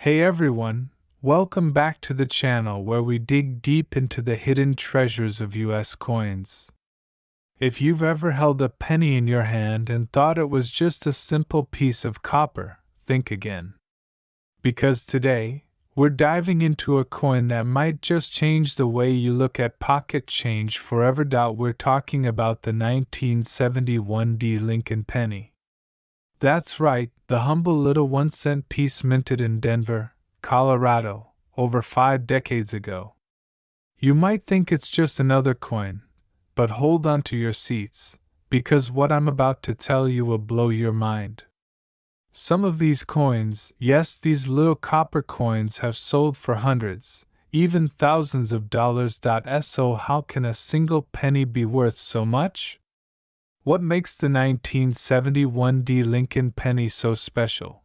Hey everyone, welcome back to the channel where we dig deep into the hidden treasures of US coins. If you've ever held a penny in your hand and thought it was just a simple piece of copper, think again. Because today, we're diving into a coin that might just change the way you look at pocket change forever. We're talking about the 1971 D Lincoln penny. That's right, the humble little 1-cent piece minted in Denver, Colorado, over 5 decades ago. You might think it's just another coin, but hold on to your seats, because what I'm about to tell you will blow your mind. Some of these coins, yes, these little copper coins, have sold for hundreds, even thousands of dollars. So how can a single penny be worth so much? What makes the 1971 D Lincoln penny so special?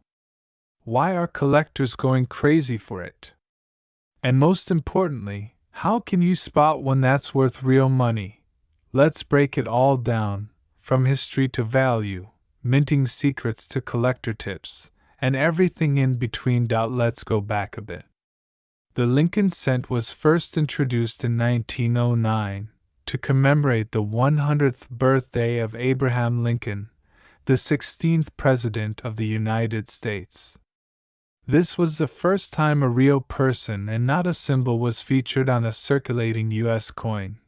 Why are collectors going crazy for it? And most importantly, how can you spot one that's worth real money? Let's break it all down, from history to value, minting secrets to collector tips, and everything in between. Let's go back a bit. The Lincoln cent was first introduced in 1909. To commemorate the 100th birthday of Abraham Lincoln, the 16th President of the United States. This was the first time a real person and not a symbol was featured on a circulating U.S. coin.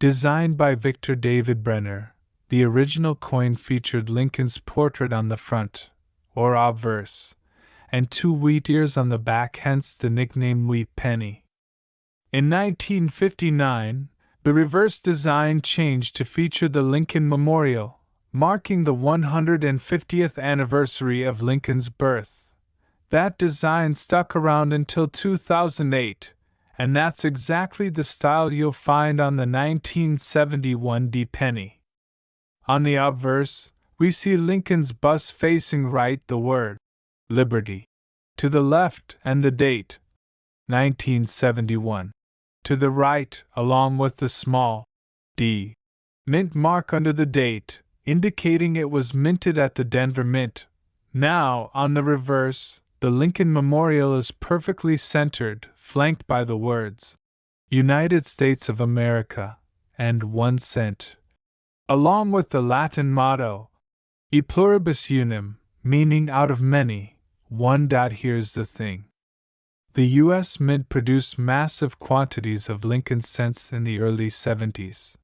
Designed by Victor David Brenner, the original coin featured Lincoln's portrait on the front, or obverse, and 2 wheat ears on the back, hence the nickname Wheat Penny. In 1959, the reverse design changed to feature the Lincoln Memorial, marking the 150th anniversary of Lincoln's birth. That design stuck around until 2008, and that's exactly the style you'll find on the 1971 D penny. On the obverse, we see Lincoln's bust facing right, the word Liberty to the left, and the date 1971. To the right, along with the small D mint mark under the date, indicating it was minted at the Denver Mint. Now, on the reverse, the Lincoln Memorial is perfectly centered, flanked by the words United States of America and 1 cent, along with the Latin motto E pluribus unum, meaning out of many, one. Here's the thing. The U.S. Mint produced massive quantities of Lincoln cents in the early 70s.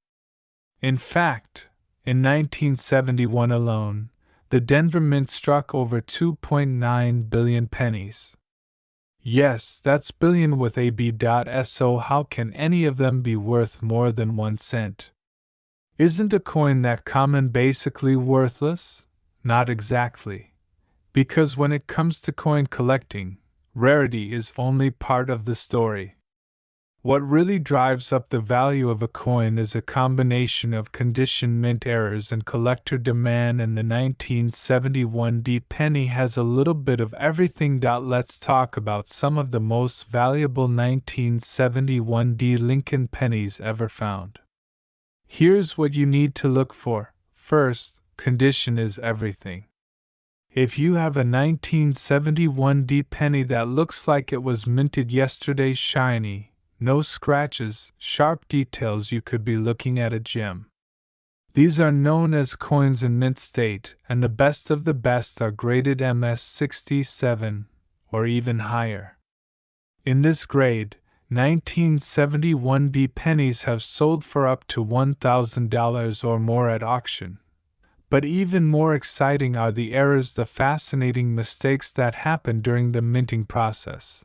In fact, in 1971 alone, the Denver Mint struck over 2.9 billion pennies. Yes, that's billion with a B. So how can any of them be worth more than 1 cent? Isn't a coin that common basically worthless? Not exactly. Because when it comes to coin collecting, rarity is only part of the story. What really drives up the value of a coin is a combination of condition, mint errors, and collector demand, and the 1971 D penny has a little bit of everything. Let's talk about some of the most valuable 1971 D Lincoln pennies ever found. Here's what you need to look for. First, condition is everything. If you have a 1971 D penny that looks like it was minted yesterday, shiny, no scratches, sharp details, you could be looking at a gem. These are known as coins in mint state, and the best of the best are graded MS67 or even higher. In this grade, 1971 D pennies have sold for up to $1,000 or more at auction. But even more exciting are the errors, the fascinating mistakes that happen during the minting process.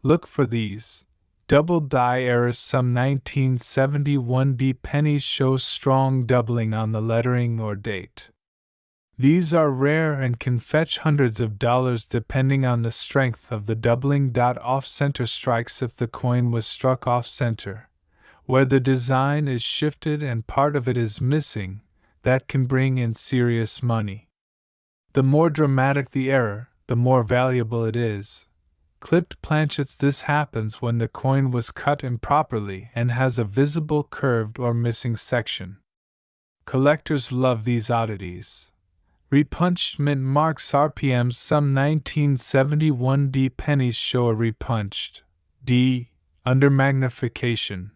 Look for these. Double die errors. Some 1971 D pennies show strong doubling on the lettering or date. These are rare and can fetch hundreds of dollars depending on the strength of the doubling. Off-center strikes. If the coin was struck off-center, where the design is shifted and part of it is missing, that can bring in serious money. The more dramatic the error, the more valuable it is. Clipped planchets. This happens when the coin was cut improperly and has a visible curved or missing section. Collectors love these oddities. Repunched mint marks RPMs. Some 1971D pennies show a repunched D under magnification,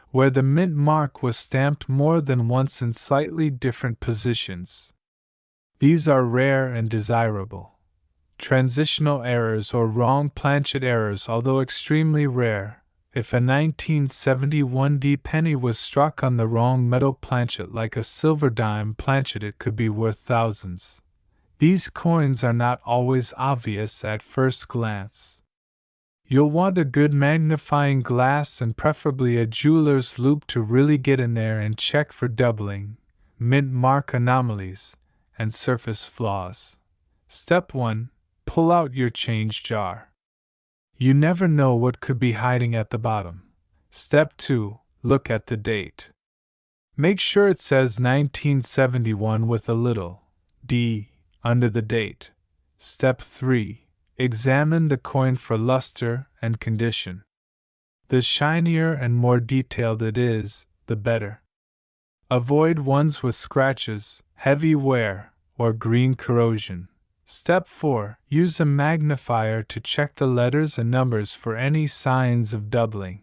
where the mint mark was stamped more than once in slightly different positions. These are rare and desirable. Transitional errors or wrong planchet errors, although extremely rare, if a 1971D penny was struck on the wrong metal planchet like a silver dime planchet, it could be worth thousands. These coins are not always obvious at first glance. You'll want a good magnifying glass and preferably a jeweler's loupe to really get in there and check for doubling, mint mark anomalies, and surface flaws. Step 1. Pull out your change jar. You never know what could be hiding at the bottom. Step 2. Look at the date. Make sure it says 1971 with a little d under the date. Step 3. Examine the coin for luster and condition. The shinier and more detailed it is, the better. Avoid ones with scratches, heavy wear, or green corrosion. Step 4. Use a magnifier to check the letters and numbers for any signs of doubling.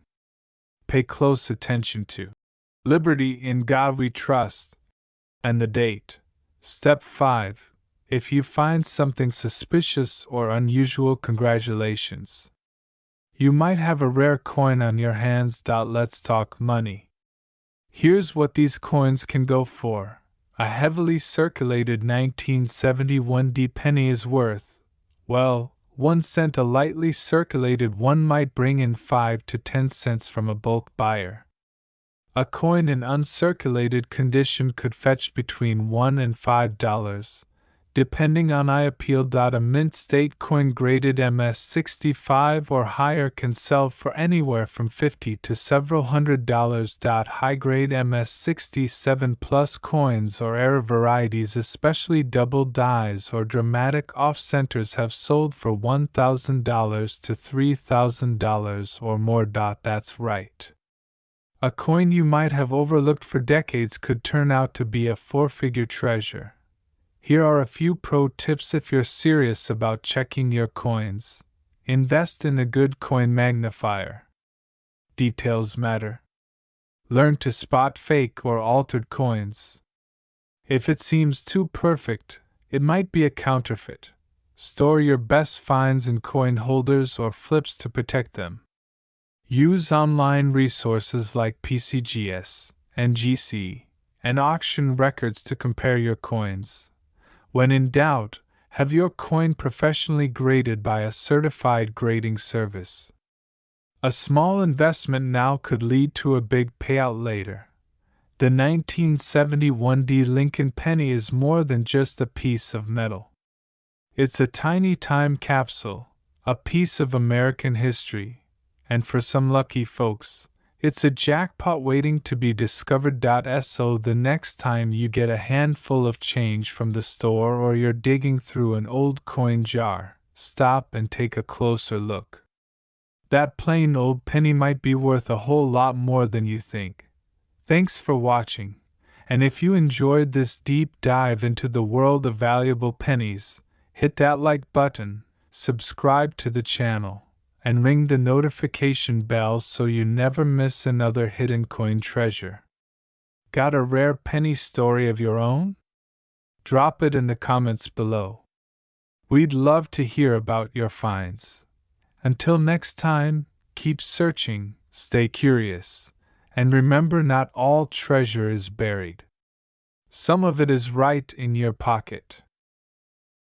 Pay close attention to Liberty in God We Trust and the date. Step 5. If you find something suspicious or unusual, congratulations. You might have a rare coin on your hands. Let's talk money. Here's what these coins can go for. A heavily circulated 1971D penny is worth, well, 1 cent. A lightly circulated one might bring in 5 to 10 cents from a bulk buyer. A coin in uncirculated condition could fetch between $1 and $5, depending on appeal. A mint state coin graded MS65 or higher can sell for anywhere from $50 to several $100s. High grade MS67 plus coins or error varieties, especially double dies or dramatic off-centers, have sold for $1,000 to $3,000 or more. That's right. A coin you might have overlooked for decades could turn out to be a 4-figure treasure. Here are a few pro tips if you're serious about checking your coins. Invest in a good coin magnifier. Details matter. Learn to spot fake or altered coins. If it seems too perfect, it might be a counterfeit. Store your best finds in coin holders or flips to protect them. Use online resources like PCGS, NGC, and auction records to compare your coins. When in doubt, have your coin professionally graded by a certified grading service. A small investment now could lead to a big payout later. The 1971D Lincoln penny is more than just a piece of metal. It's a tiny time capsule, a piece of American history, and for some lucky folks, it's a jackpot waiting to be discovered. So the next time you get a handful of change from the store or you're digging through an old coin jar, stop and take a closer look. That plain old penny might be worth a whole lot more than you think. Thanks for watching, and if you enjoyed this deep dive into the world of valuable pennies, hit that like button, subscribe to the channel, and ring the notification bell so you never miss another hidden coin treasure. Got a rare penny story of your own? Drop it in the comments below. We'd love to hear about your finds. Until next time, keep searching, stay curious, and remember, not all treasure is buried. Some of it is right in your pocket.